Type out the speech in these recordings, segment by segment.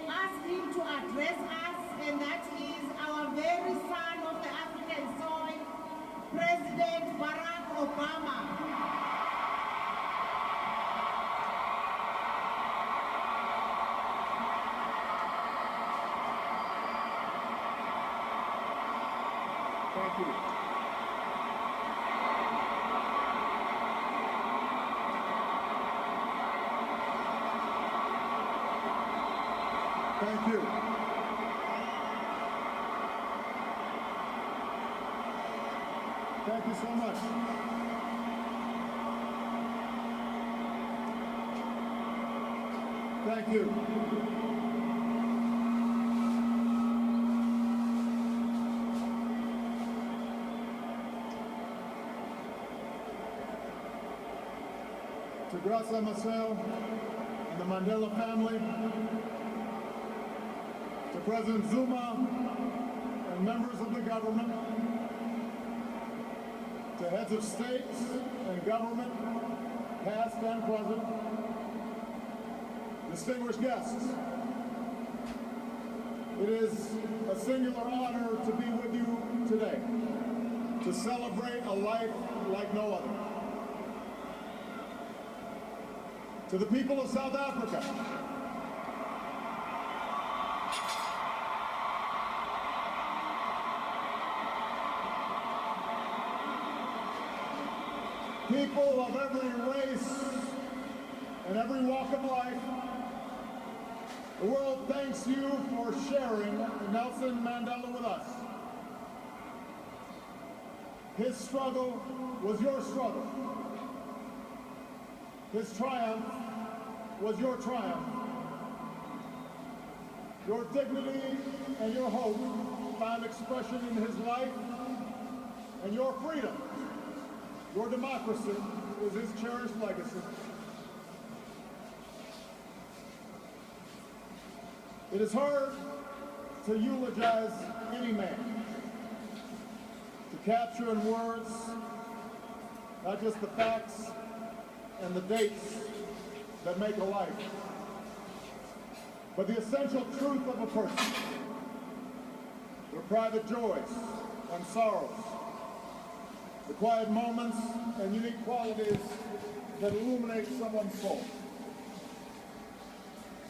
ask him to address us, and that is our very son of the African soil, President Barack Obama. Thank you. Thank you. Thank you so much. Thank you. To Graça Machel and the Mandela family, to President Zuma and members of the government, to heads of states and government, past and present, distinguished guests, it is a singular honor to be with you today, to celebrate a life like no other. To the people of South Africa, people of every race and every walk of life, the world thanks you for sharing Nelson Mandela with us. His struggle was your struggle. His triumph was your triumph. Your dignity and your hope found expression in his life, and your freedom, your democracy, is his cherished legacy. It is hard to eulogize any man, to capture in words not just the facts and the dates that make a life, but the essential truth of a person, their private joys and sorrows, the quiet moments and unique qualities that illuminate someone's soul.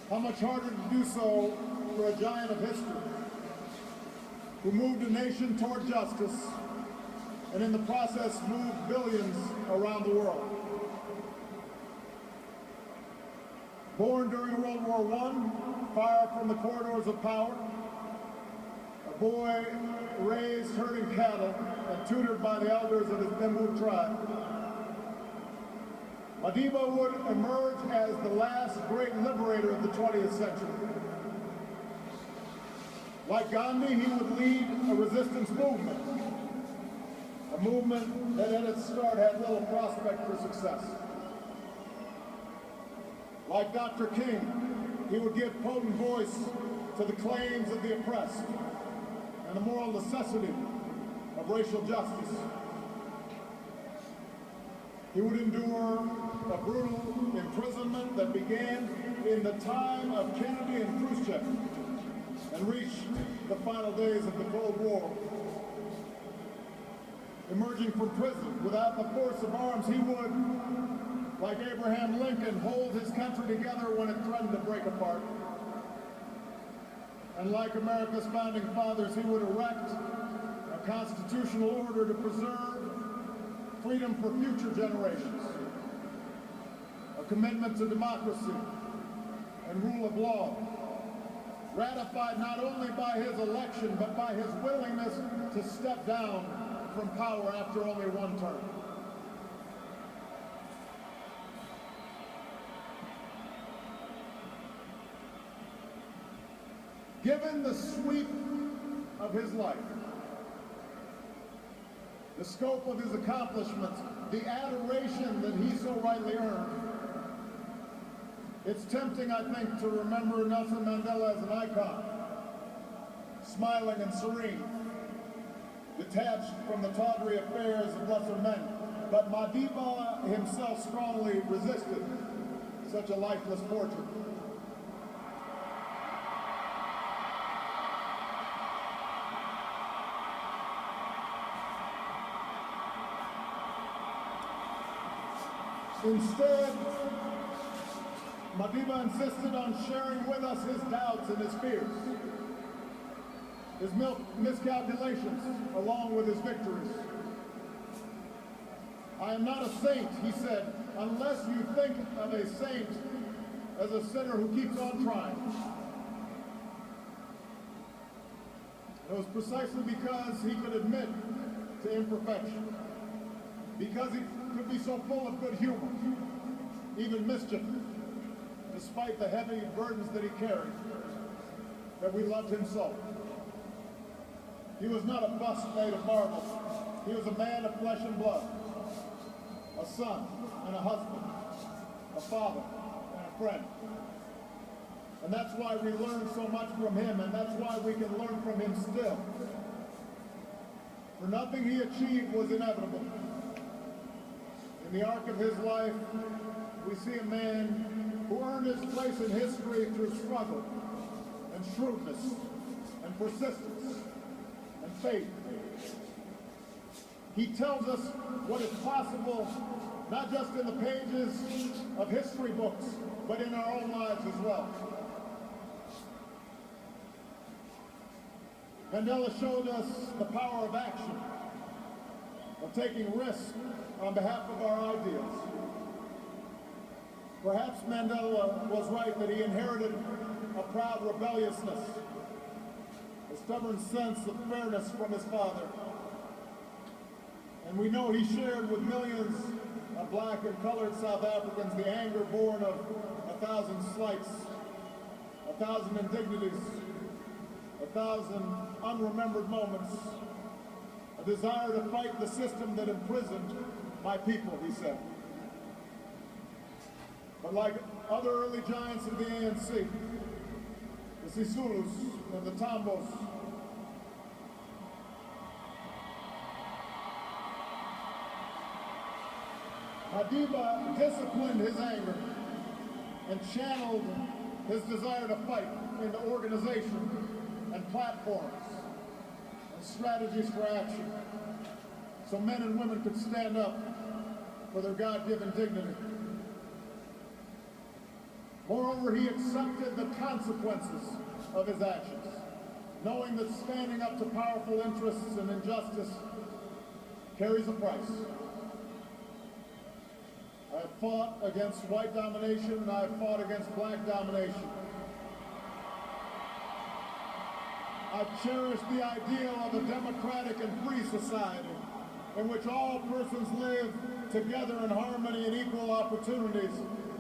How much harder to do so for a giant of history who moved a nation toward justice and in the process moved billions around the world. Born during World War I, far from the corridors of power, a boy raised herding cattle and tutored by the elders of his Bembu tribe, Madiba would emerge as the last great liberator of the 20th century. Like Gandhi, he would lead a resistance movement, a movement that at its start had little prospect for success. Like Dr. King, he would give potent voice to the claims of the oppressed and the moral necessity of racial justice. He would endure a brutal imprisonment that began in the time of Kennedy and Khrushchev and reached the final days of the Cold War. Emerging from prison without the force of arms, he would, like Abraham Lincoln, hold his country together when it threatened to break apart. And like America's founding fathers, he would erect a constitutional order to preserve freedom for future generations, a commitment to democracy and rule of law, ratified not only by his election, but by his willingness to step down from power after only one term. Given the sweep of his life, the scope of his accomplishments, the adoration that he so rightly earned, it's tempting, I think, to remember Nelson Mandela as an icon, smiling and serene, detached from the tawdry affairs of lesser men. But Madiba himself strongly resisted such a lifeless portrait. Instead, Madiba insisted on sharing with us his doubts and his fears, his miscalculations, along with his victories. I am not a saint, he said, unless you think of a saint as a sinner who keeps on trying. It was precisely because he could admit to imperfection, because he could be so full of good humor, even mischief, despite the heavy burdens that he carried, that we loved him so. He was not a bust made of marble. He was a man of flesh and blood, a son and a husband, a father and a friend. And that's why we learn so much from him, and that's why we can learn from him still. For nothing he achieved was inevitable. In the arc of his life, we see a man who earned his place in history through struggle and shrewdness and persistence and faith. He tells us what is possible, not just in the pages of history books, but in our own lives as well. Mandela showed us the power of action, of taking risks on behalf of our ideals. Perhaps Mandela was right that he inherited a proud rebelliousness, a stubborn sense of fairness from his father. And we know he shared with millions of black and colored South Africans the anger born of 1,000 slights, 1,000 indignities, 1,000 unremembered moments, a desire to fight the system that imprisoned my people, he said. But like other early giants of the ANC, the Sisulus and the Tambos, Madiba disciplined his anger and channeled his desire to fight into organization and platforms and strategies for action, so men and women could stand up for their God-given dignity. Moreover, he accepted the consequences of his actions, knowing that standing up to powerful interests and injustice carries a price. I have fought against white domination, and I have fought against black domination. I've cherished the ideal of a democratic and free society in which all persons live together in harmony and equal opportunities.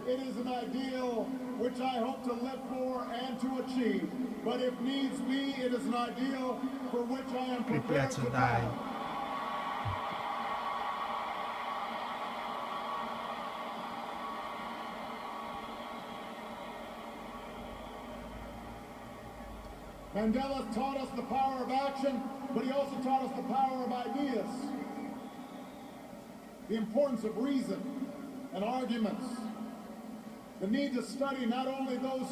It is an ideal which I hope to live for and to achieve. But if needs be, it is an ideal for which I am prepared to die. Mandela taught us the power of action, but he also taught us the power of ideas, the importance of reason and arguments, the need to study not only those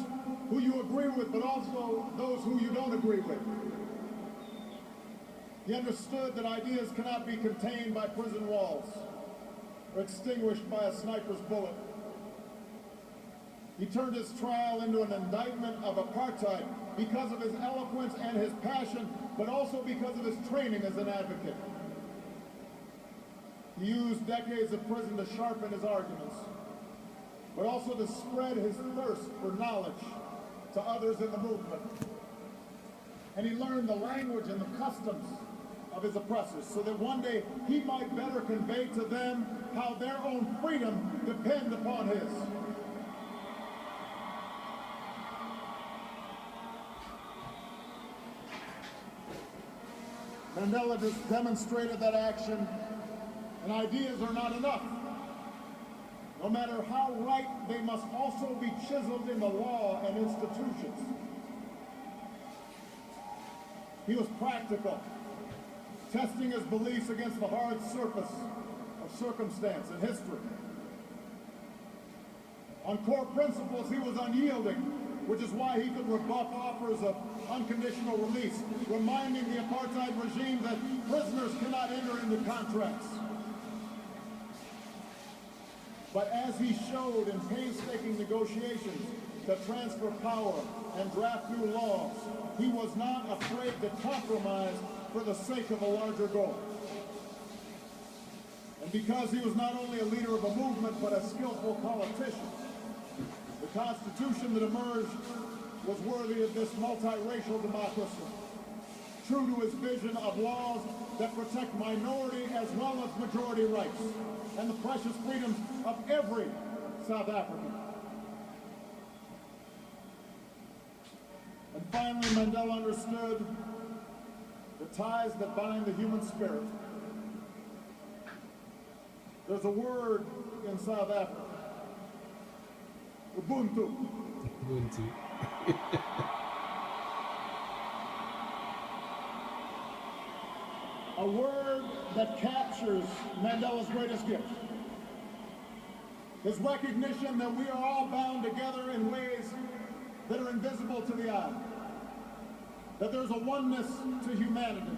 who you agree with, but also those who you don't agree with. He understood that ideas cannot be contained by prison walls or extinguished by a sniper's bullet. He turned his trial into an indictment of apartheid because of his eloquence and his passion, but also because of his training as an advocate. He used decades of prison to sharpen his arguments, but also to spread his thirst for knowledge to others in the movement. And he learned the language and the customs of his oppressors so that one day he might better convey to them how their own freedom depends upon his. Mandela just demonstrated that action and ideas are not enough. No matter how right, they must also be chiseled in the law and institutions. He was practical, testing his beliefs against the hard surface of circumstance and history. On core principles, he was unyielding, which is why he could rebuff offers of unconditional release, reminding the apartheid regime that prisoners cannot enter into contracts. But as he showed in painstaking negotiations to transfer power and draft new laws, he was not afraid to compromise for the sake of a larger goal. And because he was not only a leader of a movement, but a skillful politician, the Constitution that emerged was worthy of this multiracial democracy, true to his vision of laws that protect minority as well as majority rights and the precious freedoms of every South African. And finally, Mandela understood the ties that bind the human spirit. There's a word in South Africa, Ubuntu. Ubuntu. A word that captures Mandela's greatest gift. His recognition that we are all bound together in ways that are invisible to the eye. That there's a oneness to humanity.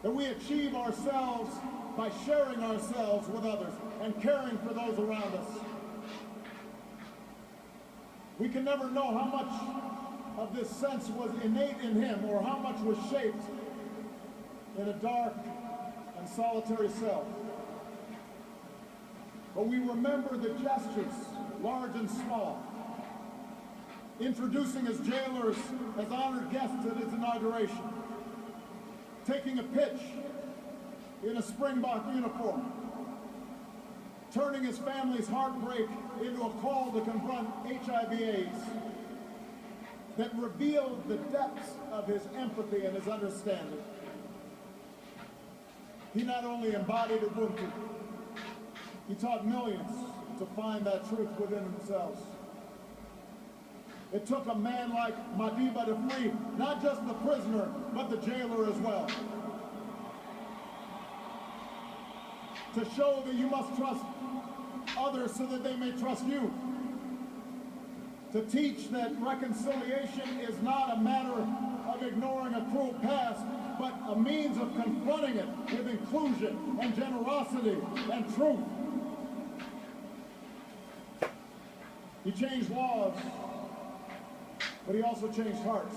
That we achieve ourselves by sharing ourselves with others and caring for those around us. We can never know how much of this sense was innate in him or how much was shaped in a dark and solitary cell. But we remember the gestures, large and small, introducing his jailers as honored guests at his inauguration, taking a pitch in a Springbok uniform, turning his family's heartbreak into a call to confront HIV/AIDS that revealed the depths of his empathy and his understanding. He not only embodied Ubuntu, he taught millions to find that truth within themselves. It took a man like Madiba to free not just the prisoner, but the jailer as well. To show that you must trust others so that they may trust you. To teach that reconciliation is not a matter of ignoring a cruel past, but a means of confronting it with inclusion and generosity and truth. He changed laws, but he also changed hearts.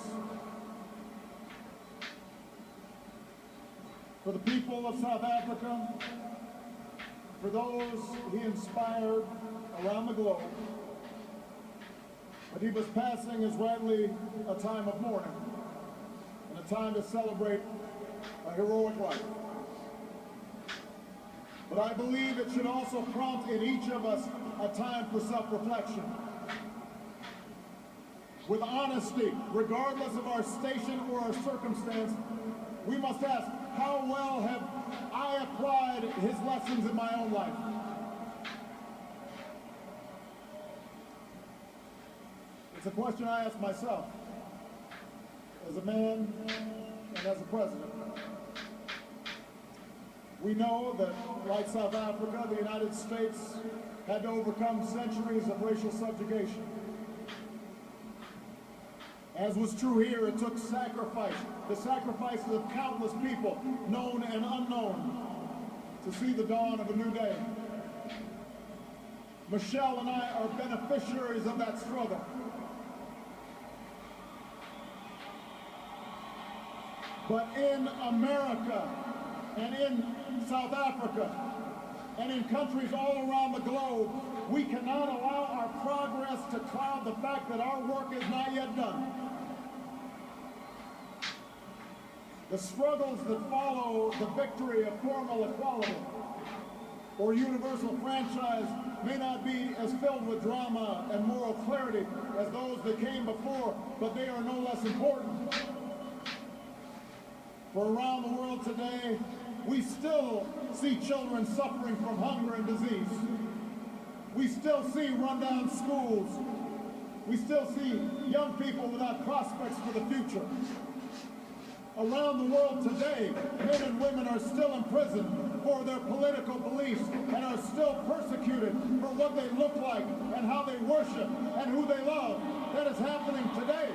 For the people of South Africa, for those he inspired around the globe, Madiba's passing is rightly a time of mourning and a time to celebrate a heroic life. But I believe it should also prompt in each of us a time for self-reflection. With honesty, regardless of our station or our circumstance, we must ask, how well have I applied his lessons in my own life? It's a question I ask myself, as a man and as a president. We know that, like South Africa, the United States had to overcome centuries of racial subjugation. As was true here, it took sacrifice, the sacrifices of countless people, known and unknown, to see the dawn of a new day. Michelle and I are beneficiaries of that struggle. But in America, and in South Africa, and in countries all around the globe, we cannot allow our progress to cloud the fact that our work is not yet done. The struggles that follow the victory of formal equality or universal franchise may not be as filled with drama and moral clarity as those that came before, but they are no less important. For around the world today, we still see children suffering from hunger and disease. We still see rundown schools. We still see young people without prospects for the future. Around the world today, men and women are still imprisoned for their political beliefs and are still persecuted for what they look like and how they worship and who they love. That is happening today.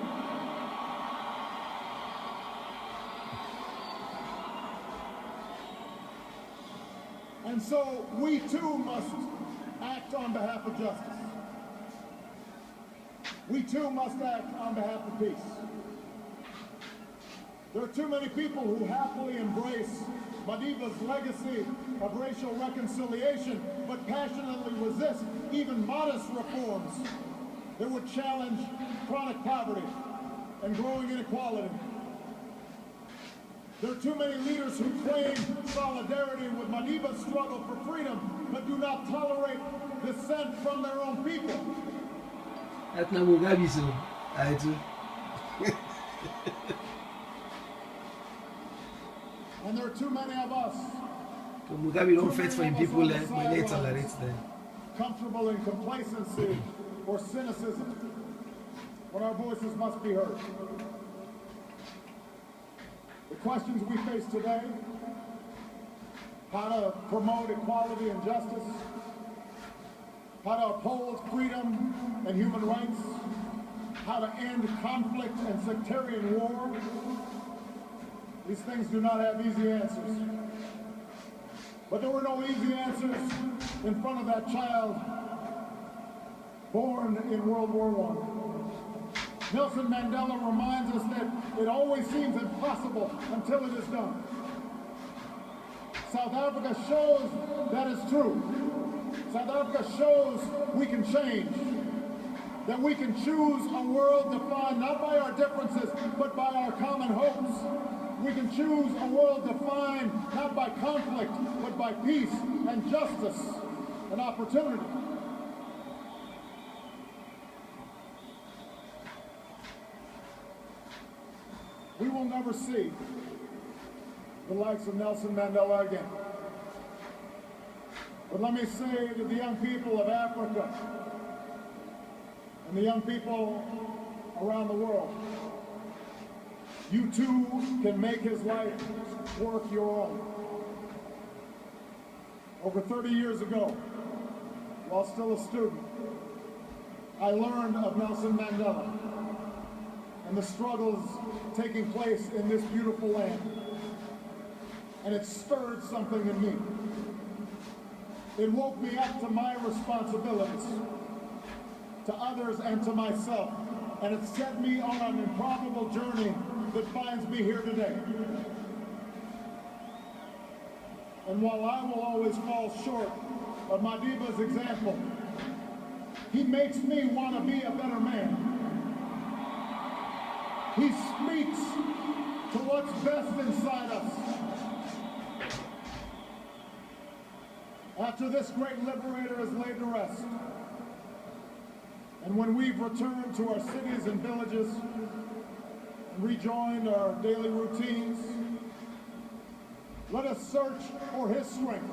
And so we too must act on behalf of justice. We too must act on behalf of peace. There are too many people who happily embrace Madiba's legacy of racial reconciliation, but passionately resist even modest reforms that would challenge chronic poverty and growing inequality. There are too many leaders who claim solidarity with Madiba's struggle for freedom, but do not tolerate dissent from their own people. That's not Mugabe, so I do. And there are too many of us. Mugabe don't fight for him people, but they tolerate them. Comfortable in complacency or cynicism, when our voices must be heard. The questions we face today: how to promote equality and justice, how to uphold freedom and human rights, how to end conflict and sectarian war. These things do not have easy answers. But there were no easy answers in front of that child born in World War I. Nelson Mandela reminds us that it always seems impossible until it is done. South Africa shows that is true. South Africa shows we can change, that we can choose a world defined not by our differences, but by our common hopes. We can choose a world defined not by conflict, but by peace and justice and opportunity. We will never see the likes of Nelson Mandela again. But let me say to the young people of Africa and the young people around the world, you too can make his life work your own. Over 30 years ago, while still a student, I learned of Nelson Mandela and the struggles taking place in this beautiful land. And it stirred something in me. It woke me up to my responsibilities, to others and to myself. And it set me on an improbable journey that finds me here today. And while I will always fall short of Madiba's example, he makes me want to be a better man. He speaks to what's best inside us. After this great liberator is laid to rest, and when we've returned to our cities and villages and rejoined our daily routines, let us search for his strength.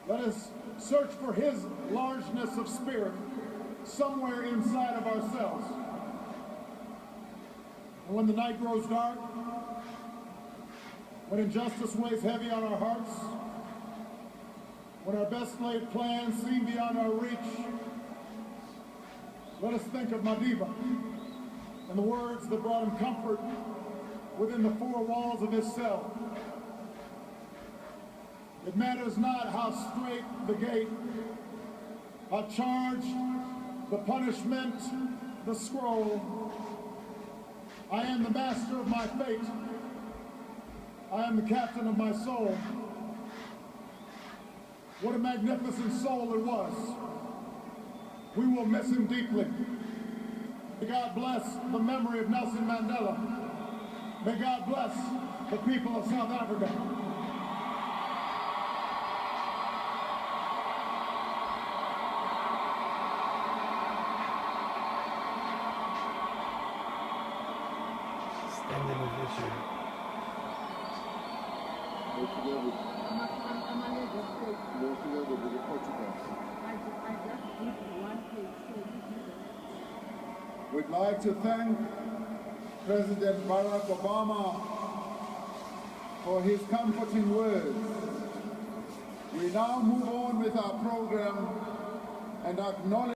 Let us search for his largeness of spirit somewhere inside of ourselves. And when the night grows dark, when injustice weighs heavy on our hearts, when our best laid plans seem beyond our reach, let us think of Madiba and the words that brought him comfort within the four walls of his cell. It matters not how straight the gate, how charged the punishment, the scroll. I am the master of my fate. I am the captain of my soul. What a magnificent soul it was. We will miss him deeply. May God bless the memory of Nelson Mandela. May God bless the people of South Africa. Standing ovation. We'd like to thank President Barack Obama for his comforting words. We now move on with our program and acknowledge